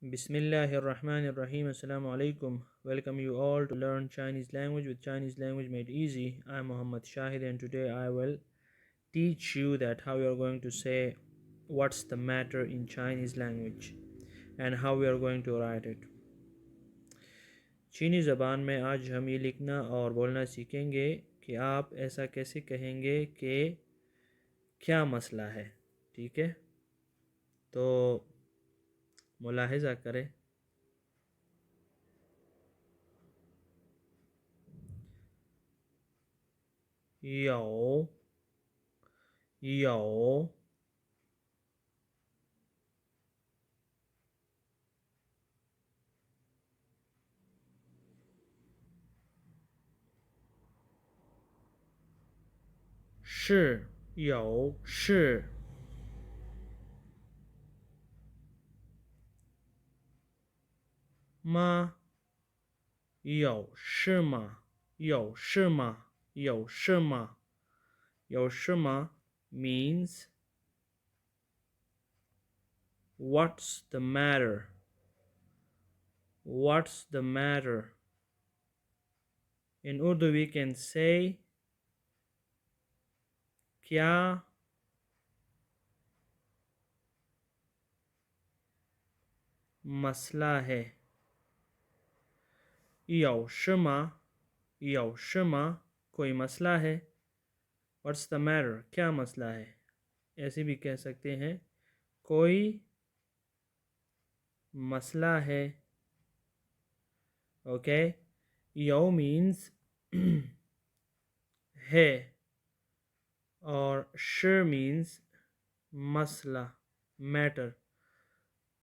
Bismillahirrahmanirrahim. Assalamu alaikum. Welcome you all to learn Chinese language with Chinese language made easy. I'm Muhammad Shahid and today I will teach you that how you are going to say what's the matter in Chinese language and how we are going to write it. चीनी ज़बान में आज हम ये लिखना और बोलना सीखेंगे कि आप ऐसा कैसे कहेंगे कि क्या मसला है। ठीक है, तो मुलाहिज़ा करें। यो यो 是有是吗？有事吗？有事吗？有事吗？有事吗 means what's the matter? What's the matter? In Urdu we can say क्या मसला है? 有事吗？有事吗？ कोई मसला है? What's the matter? क्या मसला है? ऐसे भी कह सकते हैं कोई मसला है. Okay, yo means है और sh means masla, matter.